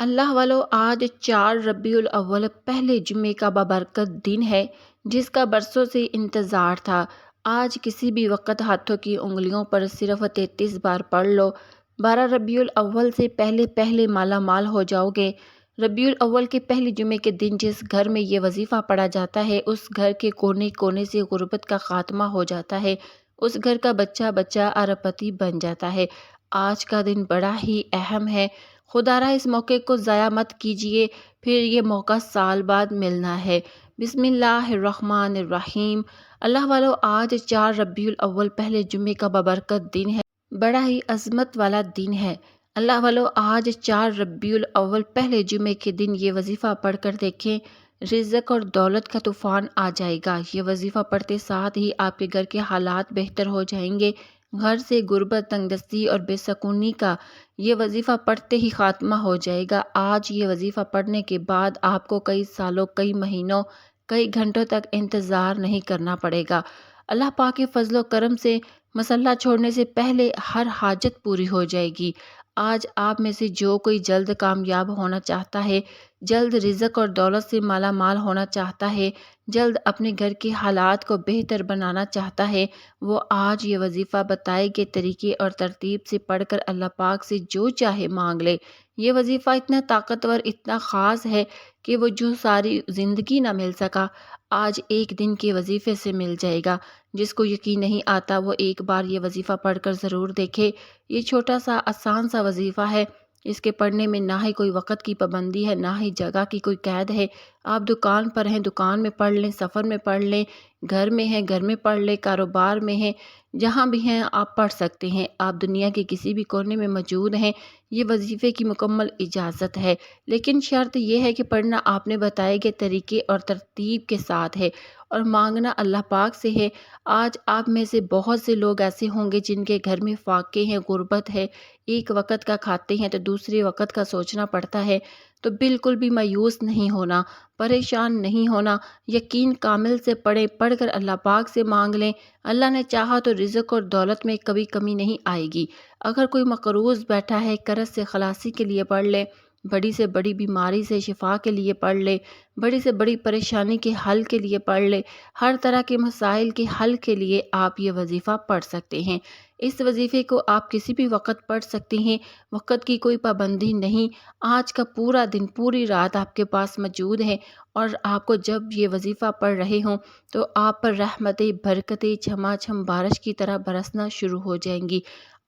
اللہ والو آج 4 ربیع الاول پہلے جمعے کا بابرکت دن ہے جس کا برسوں سے انتظار تھا۔ آج کسی بھی وقت ہاتھوں کی انگلیوں پر صرف 33 بار پڑھ لو۔ 12 ربیع الاول سے پہلے پہلے مالا مال ہو جاؤ گے۔ ربیع الاول کے پہلے جمعے کے دن جس گھر میں یہ وظیفہ پڑھا جاتا ہے اس گھر کے کونے کونے سے غربت کا خاتمہ ہو جاتا ہے، اس گھر کا بچہ بچہ اربپتی بن جاتا ہے۔ آج کا دن بڑا ہی اہم ہے، خدا را اس موقع کو ضائع مت کیجیے، پھر یہ موقع سال بعد ملنا ہے۔ بسم اللہ الرحمن الرحیم۔ اللہ والو آج 4 ربیع الاول پہلے جمعے کا بابرکت دن ہے، بڑا ہی عظمت والا دن ہے۔ اللہ والو آج 4 ربیع الاول پہلے جمعے کے دن یہ وظیفہ پڑھ کر دیکھیں، رزق اور دولت کا طوفان آ جائے گا۔ یہ وظیفہ پڑھتے ساتھ ہی آپ کے گھر کے حالات بہتر ہو جائیں گے، گھر سے غربت، تنگ دستی اور بے سکونی کا یہ وظیفہ پڑھتے ہی خاتمہ ہو جائے گا۔ آج یہ وظیفہ پڑھنے کے بعد آپ کو کئی سالوں، کئی مہینوں، کئی گھنٹوں تک انتظار نہیں کرنا پڑے گا۔ اللہ پاک کے فضل و کرم سے مصلہ چھوڑنے سے پہلے ہر حاجت پوری ہو جائے گی۔ آج آپ میں سے جو کوئی جلد کامیاب ہونا چاہتا ہے، جلد رزق اور دولت سے مالا مال ہونا چاہتا ہے، جلد اپنے گھر کے حالات کو بہتر بنانا چاہتا ہے، وہ آج یہ وظیفہ بتائے گئے طریقے اور ترتیب سے پڑھ کر اللہ پاک سے جو چاہے مانگ لے۔ یہ وظیفہ اتنا طاقتور، اتنا خاص ہے کہ وہ جو ساری زندگی نہ مل سکا، آج ایک دن کے وظیفے سے مل جائے گا۔ جس کو یقین نہیں آتا وہ ایک بار یہ وظیفہ پڑھ کر ضرور دیکھے۔ یہ چھوٹا سا آسان سا وظیفہ ہے، اس کے پڑھنے میں نہ ہی کوئی وقت کی پابندی ہے، نہ ہی جگہ کی کوئی قید ہے۔ آپ دکان پر ہیں، دکان میں پڑھ لیں، سفر میں پڑھ لیں، گھر میں ہیں، گھر میں پڑھ لیں، کاروبار میں ہیں، جہاں بھی ہیں آپ پڑھ سکتے ہیں۔ آپ دنیا کے کسی بھی کونے میں موجود ہیں، یہ وظیفے کی مکمل اجازت ہے، لیکن شرط یہ ہے کہ پڑھنا آپ نے بتائے گئے طریقے اور ترتیب کے ساتھ ہے اور مانگنا اللہ پاک سے ہے۔ آج آپ میں سے بہت سے لوگ ایسے ہوں گے جن کے گھر میں فاقے ہیں، غربت ہے، ایک وقت کا کھاتے ہیں تو دوسرے وقت کا سوچنا پڑتا ہے۔ تو بالکل بھی مایوس نہیں ہونا، پریشان نہیں ہونا، یقین کامل سے پڑھیں، پڑھ کر اللہ پاک سے مانگ لیں۔ اللہ نے چاہا تو رزق اور دولت میں کبھی کمی نہیں آئے گی۔ اگر کوئی مقروض بیٹھا ہے، قرض سے خلاصی کے لیے پڑھ لے، بڑی سے بڑی بیماری سے شفا کے لیے پڑھ لے، بڑی سے بڑی پریشانی کے حل کے لیے پڑھ لے، ہر طرح کے مسائل کے حل کے لیے آپ یہ وظیفہ پڑھ سکتے ہیں۔ اس وظیفے کو آپ کسی بھی وقت پڑھ سکتے ہیں، وقت کی کوئی پابندی نہیں۔ آج کا پورا دن، پوری رات آپ کے پاس موجود ہے اور آپ کو جب یہ وظیفہ پڑھ رہے ہوں تو آپ پر رحمتیں، برکتیں چھما چھم بارش کی طرح برسنا شروع ہو جائیں گی۔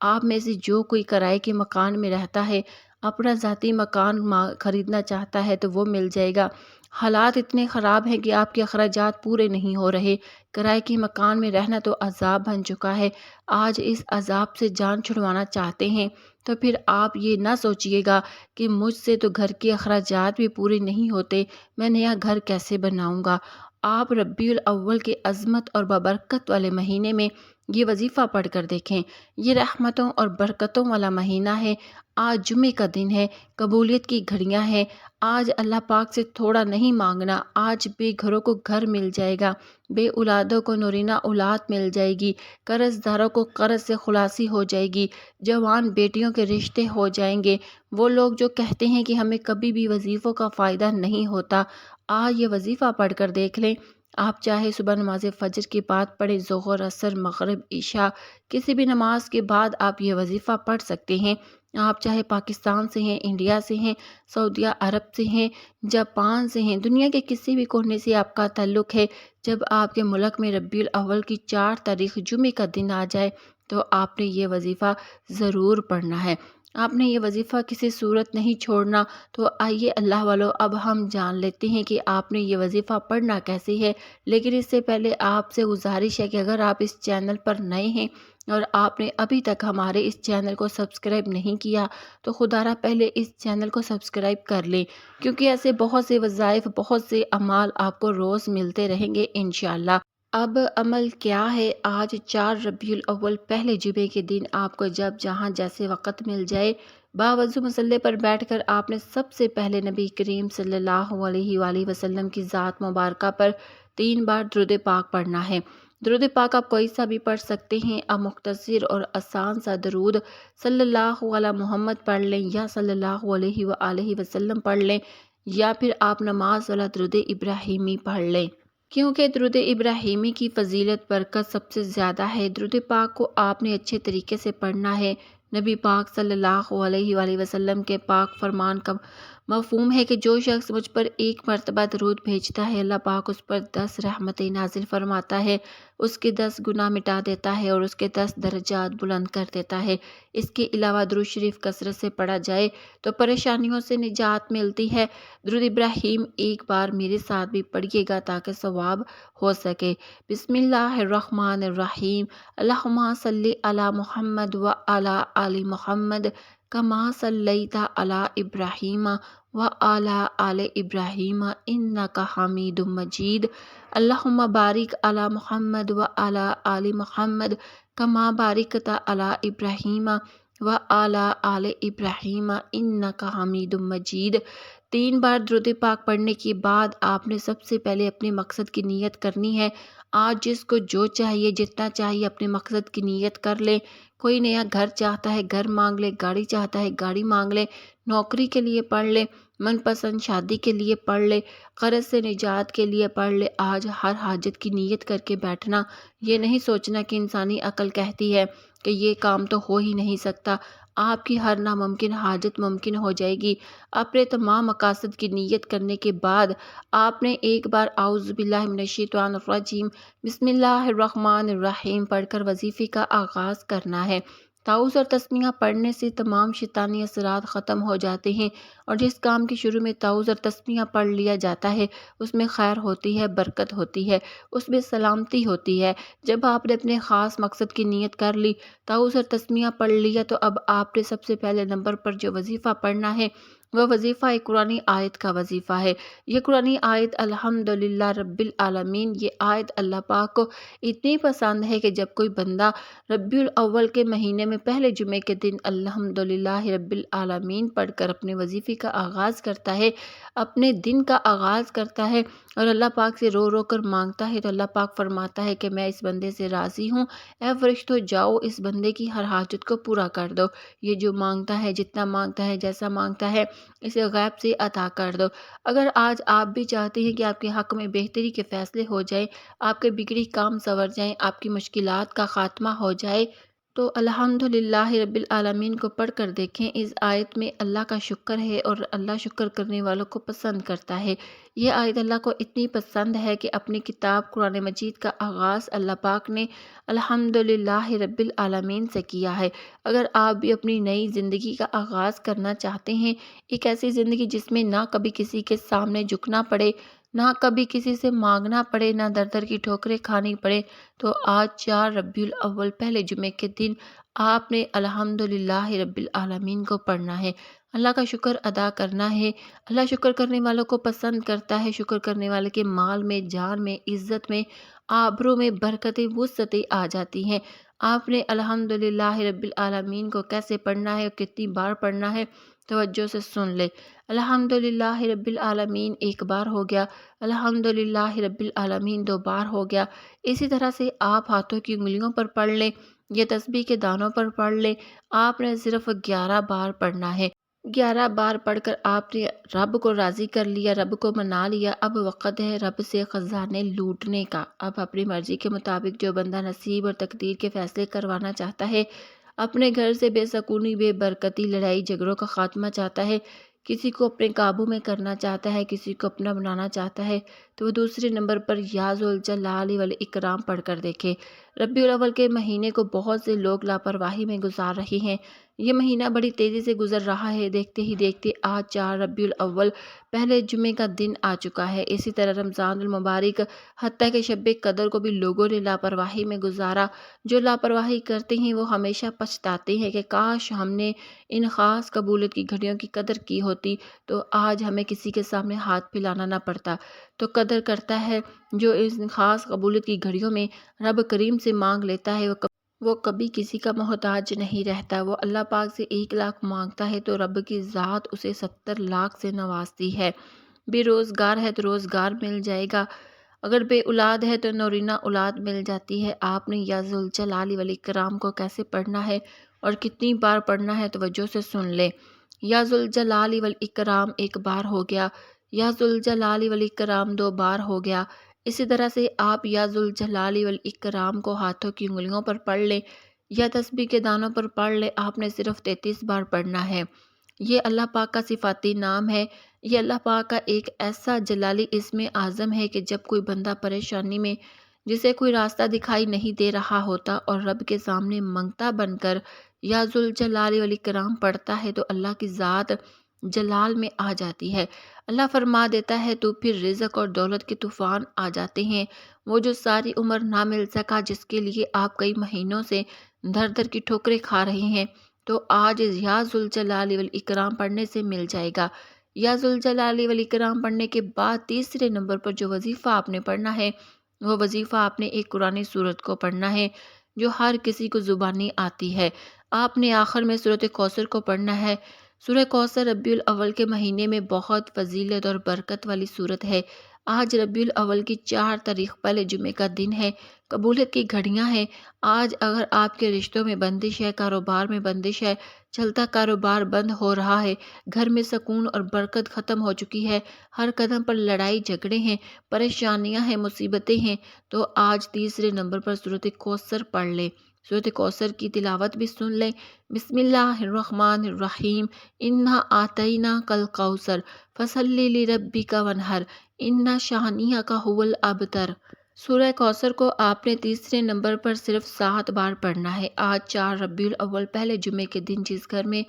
آپ میں سے جو کوئی کرائے کے مکان میں رہتا ہے، اپنا ذاتی مکان خریدنا چاہتا ہے تو وہ مل جائے گا۔ حالات اتنے خراب ہیں کہ آپ کے اخراجات پورے نہیں ہو رہے، کرائے کے مکان میں رہنا تو عذاب بن چکا ہے۔ آج اس عذاب سے جان چھڑوانا چاہتے ہیں تو پھر آپ یہ نہ سوچئے گا کہ مجھ سے تو گھر کے اخراجات بھی پورے نہیں ہوتے، میں نیا گھر کیسے بناؤں گا۔ آپ ربیع الاول کے عظمت اور بابرکت والے مہینے میں یہ وظیفہ پڑھ کر دیکھیں۔ یہ رحمتوں اور برکتوں والا مہینہ ہے۔ آج جمعے کا دن ہے، قبولیت کی گھڑیاں ہیں۔ آج اللہ پاک سے تھوڑا نہیں مانگنا، آج بے گھروں کو گھر مل جائے گا، بے اولادوں کو نورینہ اولاد مل جائے گی، قرض داروں کو قرض سے خلاصی ہو جائے گی، جوان بیٹیوں کے رشتے ہو جائیں گے۔ وہ لوگ جو کہتے ہیں کہ ہمیں کبھی بھی وظیفوں کا فائدہ نہیں ہوتا، آج یہ وظیفہ پڑھ کر دیکھ لیں۔ آپ چاہے صبح نماز فجر کے بعد پڑھیں، ظہر، عصر، مغرب، عشاء، کسی بھی نماز کے بعد آپ یہ وظیفہ پڑھ سکتے ہیں۔ آپ چاہے پاکستان سے ہیں، انڈیا سے ہیں، سعودیہ عرب سے ہیں، جاپان سے ہیں، دنیا کے کسی بھی کونے سے آپ کا تعلق ہے، جب آپ کے ملک میں ربیع الاول کی 4 تاریخ جمعے کا دن آ جائے تو آپ نے یہ وظیفہ ضرور پڑھنا ہے۔ آپ نے یہ وظیفہ کسی صورت نہیں چھوڑنا۔ تو آئیے اللہ والو اب ہم جان لیتے ہیں کہ آپ نے یہ وظیفہ پڑھنا کیسے ہے، لیکن اس سے پہلے آپ سے گزارش ہے کہ اگر آپ اس چینل پر نئے ہیں اور آپ نے ابھی تک ہمارے اس چینل کو سبسکرائب نہیں کیا تو خدا را پہلے اس چینل کو سبسکرائب کر لیں، کیونکہ ایسے بہت سے وظائف، بہت سے اعمال آپ کو روز ملتے رہیں گے انشاءاللہ۔ اب عمل کیا ہے؟ آج 4 ربیع الاول پہلے جمعے کے دن آپ کو جب جہاں جیسے وقت مل جائے، باوضو مصلے پر بیٹھ کر آپ نے سب سے پہلے نبی کریم صلی اللہ علیہ وآلہ وسلم کی ذات مبارکہ پر 3 بار درود پاک پڑھنا ہے۔ درود پاک آپ کوئی سا بھی پڑھ سکتے ہیں۔ آپ مختصر اور آسان سا درود صلی اللہ علی محمد پڑھ لیں یا صلی اللہ علیہ وآلہ وسلم پڑھ لیں، یا پھر آپ نماز والا درود ابراہیمی پڑھ لیں، کیونکہ درود ابراہیمی کی فضیلت برکت سب سے زیادہ ہے۔ درود پاک کو آپ نے اچھے طریقے سے پڑھنا ہے۔ نبی پاک صلی اللہ علیہ وآلہ وسلم کے پاک فرمان کا مفہوم ہے کہ جو شخص مجھ پر ایک مرتبہ درود بھیجتا ہے، اللہ پاک اس پر 10 رحمتیں نازل فرماتا ہے، اس کے 10 گناہ مٹا دیتا ہے اور اس کے 10 درجات بلند کر دیتا ہے۔ اس کے علاوہ درود شریف کثرت سے پڑھا جائے تو پریشانیوں سے نجات ملتی ہے۔ درود ابراہیم ایک بار میرے ساتھ بھی پڑھیے گا تاکہ ثواب ہو سکے۔ بسم اللہ الرحمن الرحیم، اللہم صلی علی محمد وعلی آل محمد کما صلیت علی ابراہیم وعلی آل ابراہیم انک حمید مجید، اللہم بارک علی محمد وعلی آل محمد کما بارکت علی ابراہیم وعلی آل ابراہیم انک حمید مجید۔ 3 بار درود پاک پڑھنے کے بعد آپ نے سب سے پہلے اپنے مقصد کی نیت کرنی ہے۔ آج جس کو جو چاہیے، جتنا چاہیے، اپنے مقصد کی نیت کر لیں۔ کوئی نیا گھر چاہتا ہے، گھر مانگ لے، گاڑی چاہتا ہے، گاڑی مانگ لے، نوکری کے لیے پڑھ لے، من پسند شادی کے لیے پڑھ لے، قرض سے نجات کے لیے پڑھ لے۔ آج ہر حاجت کی نیت کر کے بیٹھنا، یہ نہیں سوچنا کہ انسانی عقل کہتی ہے کہ یہ کام تو ہو ہی نہیں سکتا۔ آپ کی ہر ناممکن حاجت ممکن ہو جائے گی۔ اپنے تمام مقاصد کی نیت کرنے کے بعد آپ نے ایک بار اعوذ باللہ من الشیطان الرجیم بسم اللہ الرحمن الرحیم پڑھ کر وظیفے کا آغاز کرنا ہے۔ تعوذ اور تسمیہ پڑھنے سے تمام شیطانی اثرات ختم ہو جاتے ہیں، اور جس کام کے شروع میں تعوذ اور تسمیہ پڑھ لیا جاتا ہے اس میں خیر ہوتی ہے، برکت ہوتی ہے، اس میں سلامتی ہوتی ہے۔ جب آپ نے اپنے خاص مقصد کی نیت کر لی، تعوذ اور تسمیہ پڑھ لیا، تو اب آپ نے سب سے پہلے نمبر پر جو وظیفہ پڑھنا ہے وہ وظیفہ ایک قرآنی آیت کا وظیفہ ہے۔ یہ قرآنی آیت الحمدللہ رب العالمین، یہ آیت اللہ پاک کو اتنی پسند ہے کہ جب کوئی بندہ ربیع الاول کے مہینے میں پہلے جمعے کے دن الحمدللہ رب العالمین پڑھ کر اپنے وظیفے کا آغاز کرتا ہے، اپنے دن کا آغاز کرتا ہے اور اللہ پاک سے رو رو کر مانگتا ہے، تو اللہ پاک فرماتا ہے کہ میں اس بندے سے راضی ہوں، اے فرشتوں جاؤ اس بندے کی ہر حاجت کو پورا کر دو، یہ جو مانگتا ہے، جتنا مانگتا ہے، جیسا مانگتا ہے، اسے غیب سے عطا کر دو۔ اگر آج آپ بھی چاہتے ہیں کہ آپ کے حق میں بہتری کے فیصلے ہو جائیں، آپ کے بگڑی کام سنور جائیں، آپ کی مشکلات کا خاتمہ ہو جائے، تو الحمدللہ رب العالمین کو پڑھ کر دیکھیں۔ اس آیت میں اللہ کا شکر ہے اور اللہ شکر کرنے والوں کو پسند کرتا ہے۔ یہ آیت اللہ کو اتنی پسند ہے کہ اپنی کتاب قرآن مجید کا آغاز اللہ پاک نے الحمدللہ رب العالمین سے کیا ہے۔ اگر آپ بھی اپنی نئی زندگی کا آغاز کرنا چاہتے ہیں، ایک ایسی زندگی جس میں نہ کبھی کسی کے سامنے جھکنا پڑے، نہ کبھی کسی سے مانگنا پڑے، نہ در در کی ٹھوکریں کھانی پڑے، تو آج 4 ربیع الاول پہلے جمعے کے دن آپ نے الحمدللہ رب العالمین کو پڑھنا ہے، اللہ کا شکر ادا کرنا ہے۔ اللہ شکر کرنے والوں کو پسند کرتا ہے، شکر کرنے والے کے مال میں، جان میں، عزت میں، آبرو میں برکتیں، وسعتیں آ جاتی ہیں۔ آپ نے الحمدللہ رب العالمین کو کیسے پڑھنا ہے اور کتنی بار پڑھنا ہے، توجہ سے سن لے۔ الحمدللہ رب العالمین ایک بار ہو گیا، الحمدللہ رب العالمین 2 بار ہو گیا۔ اسی طرح سے آپ ہاتھوں کی انگلیوں پر پڑھ لیں یا تسبیح کے دانوں پر پڑھ لیں۔ آپ نے صرف 11 بار پڑھنا ہے۔ 11 بار پڑھ کر آپ نے رب کو راضی کر لیا، رب کو منا لیا۔ اب وقت ہے رب سے خزانے لوٹنے کا۔ اب اپنی مرضی کے مطابق جو بندہ نصیب اور تقدیر کے فیصلے کروانا چاہتا ہے، اپنے گھر سے بے سکونی، بے برکتی، لڑائی جھگڑوں کا خاتمہ چاہتا ہے، کسی کو اپنے قابو میں کرنا چاہتا ہے، کسی کو اپنا بنانا چاہتا ہے، تو وہ دوسرے نمبر پر یا ذوالجلال والاکرام پڑھ کر دیکھے۔ ربیع الاول کے مہینے کو بہت سے لوگ لاپرواہی میں گزار رہے ہیں۔ یہ مہینہ بڑی تیزی سے گزر رہا ہے، دیکھتے ہی دیکھتے آج 4 ربیع الاول پہلے جمعے کا دن آ چکا ہے۔ اسی طرح رمضان المبارک حتیٰ کہ شب قدر کو بھی لوگوں نے لاپرواہی میں گزارا۔ جو لاپرواہی کرتے ہیں وہ ہمیشہ پچھتاتے ہیں کہ کاش ہم نے ان خاص قبولیت کی گھڑیوں کی قدر کی ہوتی، تو آج ہمیں کسی کے سامنے ہاتھ پھیلانا نہ پڑتا۔ تو قدر کرتا ہے جو ان خاص قبولیت کی گھڑیوں میں رب کریم سے مانگ لیتا ہے، وہ کبھی کسی کا محتاج نہیں رہتا۔ وہ اللہ پاک سے 1 لاکھ مانگتا ہے تو رب کی ذات اسے 70 لاکھ سے نوازتی ہے۔ بے روزگار ہے تو روزگار مل جائے گا۔ اگر بے اولاد ہے تو نورینہ اولاد مل جاتی ہے۔ آپ نے یا ذوالجلال والاکرام کو کیسے پڑھنا ہے اور کتنی بار پڑھنا ہے توجہ سے سن لیں۔ یا ذوالجلال والاکرام ایک بار ہو گیا، یا ذوالجلال والاکرام 2 بار ہو گیا۔ اسی طرح سے آپ یا ذوالجلال والاکرام کو ہاتھوں کی انگلیوں پر پڑھ لیں یا تسبیح کے دانوں پر پڑھ لیں۔ آپ نے صرف 33 بار پڑھنا ہے۔ یہ اللہ پاک کا صفاتی نام ہے۔ یہ اللہ پاک کا ایک ایسا جلالی اسم اعظم ہے کہ جب کوئی بندہ پریشانی میں، جسے کوئی راستہ دکھائی نہیں دے رہا ہوتا اور رب کے سامنے منگتا بن کر یا ذوالجلال والاکرام پڑھتا ہے تو اللہ کی ذات جلال میں آ جاتی ہے۔ اللہ فرما دیتا ہے تو پھر رزق اور دولت کے طوفان آ جاتے ہیں۔ وہ جو ساری عمر نہ مل سکا، جس کے لیے آپ کئی مہینوں سے دھر دھر کی ٹھوکریں کھا رہے ہیں، تو آج یا ذوالجلال والاکرام پڑھنے سے مل جائے گا۔ یا ذوالجلال والاکرام پڑھنے کے بعد تیسرے نمبر پر جو وظیفہ آپ نے پڑھنا ہے، وہ وظیفہ آپ نے ایک قرآن سورت کو پڑھنا ہے جو ہر کسی کو زبانی آتی ہے۔ آپ نے آخر میں سورۃ کوثر کو پڑھنا ہے۔ سورہ کوثر ربیع الاول کے مہینے میں بہت فضیلت اور برکت والی سورت ہے۔ آج ربیع الاول کی 4 تاریخ پہلے جمعے کا دن ہے، قبولیت کی گھڑیاں ہیں۔ آج اگر آپ کے رشتوں میں بندش ہے، کاروبار میں بندش ہے، چلتا کاروبار بند ہو رہا ہے، گھر میں سکون اور برکت ختم ہو چکی ہے، ہر قدم پر لڑائی جھگڑے ہیں، پریشانیاں ہیں، مصیبتیں ہیں، تو آج تیسرے نمبر پر سورۃ کوثر پڑھ لیں۔ سورۃ کوثر کی تلاوت بھی سن لیں۔ بسم اللہ الرحمن الرحیم، انا اعطیناک الکوثر فصلی لربک وانحر ان شانئک ھو الابتر۔ سورہ کوثر کو آپ نے تیسرے نمبر پر صرف 7 بار پڑھنا ہے۔ آج 4 ربیع الاول پہلے جمعے کے دن جس گھر میں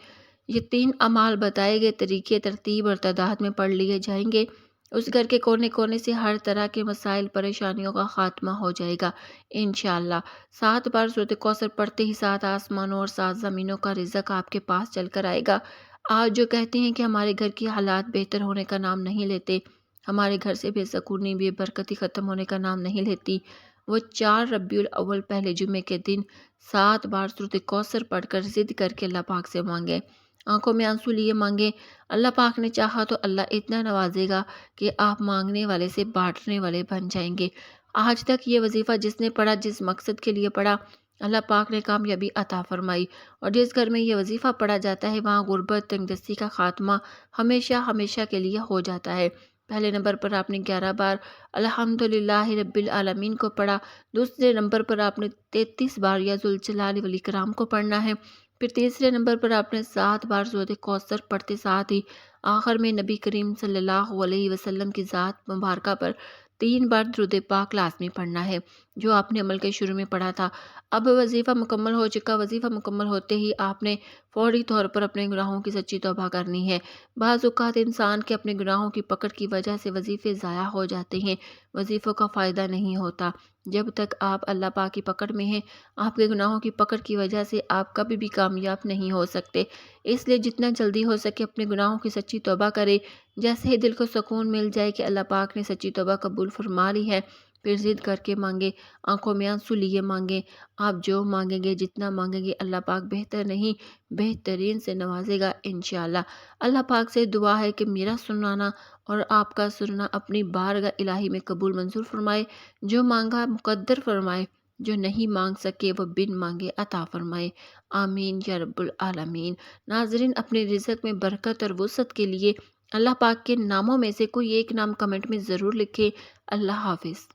یہ 3 اعمال بتائے گئے طریقے، ترتیب اور تعداد میں پڑھ لیے جائیں گے، اس گھر کے کونے کونے سے ہر طرح کے مسائل، پریشانیوں کا خاتمہ ہو جائے گا انشاءاللہ۔ 7 بار سورۃ کوثر پڑھتے ہی 7 آسمانوں اور 7 زمینوں کا رزق آپ کے پاس چل کر آئے گا۔ آج جو کہتے ہیں کہ ہمارے گھر کی حالات بہتر ہونے کا نام نہیں لیتے، ہمارے گھر سے بے سکونی، بے برکتی ختم ہونے کا نام نہیں لیتی، وہ 4 ربیع الاول پہلے جمعے کے دن 7 بار سورۃ کوثر پڑھ کر ضد کر کے اللہ پاک سے مانگیں۔ آنکھوں میں آنسو لیے مانگیں۔ اللہ پاک نے چاہا تو اللہ اتنا نوازے گا کہ آپ مانگنے والے سے بانٹنے والے بن جائیں گے۔ آج تک یہ وظیفہ جس نے پڑھا، جس مقصد کے لیے پڑھا، اللہ پاک نے کامیابی عطا فرمائی، اور جس گھر میں یہ وظیفہ پڑھا جاتا ہے وہاں غربت، تنگ دستی کا خاتمہ ہمیشہ ہمیشہ کے لیے ہو جاتا ہے۔ پہلے نمبر پر آپ نے 11 بار الحمدللہ رب العالمین کو پڑھا، دوسرے نمبر پر آپ نے 33 بار یا ذوالجلال والاکرام کو پڑھنا ہے، پھر تیسرے نمبر پر آپ نے 7 بار سورۃ کوثر پڑھتے، ساتھ ہی آخر میں نبی کریم صلی اللہ علیہ وسلم کی ذات مبارکہ پر 3 بار درود پاک لازمی پڑھنا ہے، جو آپ نے عمل کے شروع میں پڑھا تھا۔ اب وظیفہ مکمل ہو چکا۔ وظیفہ مکمل ہوتے ہی آپ نے فوری طور پر اپنے گناہوں کی سچی توبہ کرنی ہے۔ بعض اوقات انسان کے اپنے گناہوں کی پکڑ کی وجہ سے وظیفے ضائع ہو جاتے ہیں، وظیفوں کا فائدہ نہیں ہوتا۔ جب تک آپ اللہ پاک کی پکڑ میں ہیں، آپ کے گناہوں کی پکڑ کی وجہ سے آپ کبھی بھی کامیاب نہیں ہو سکتے۔ اس لیے جتنا جلدی ہو سکے اپنے گناہوں کی سچی توبہ کرے۔ جیسے ہی دل کو سکون مل جائے کہ اللہ پاک نے سچی توبہ قبول فرما لی ہے، پھر ضد کر کے مانگے، آنکھوں میں آنسو لیے مانگے۔ آپ جو مانگیں گے، جتنا مانگیں گے، اللہ پاک بہتر نہیں بہترین سے نوازے گا انشاءاللہ۔ اللہ پاک سے دعا ہے کہ میرا سنانا اور آپ کا سننا اپنی بارگاہ الہی میں قبول منظور فرمائے، جو مانگا مقدر فرمائے، جو نہیں مانگ سکے وہ بن مانگے عطا فرمائے، آمین یا رب العالمین۔ ناظرین، اپنے رزق میں برکت اور وسعت کے لیے اللہ پاک کے ناموں میں سے کوئی ایک نام کمنٹ میں ضرور لکھیں۔ اللہ حافظ۔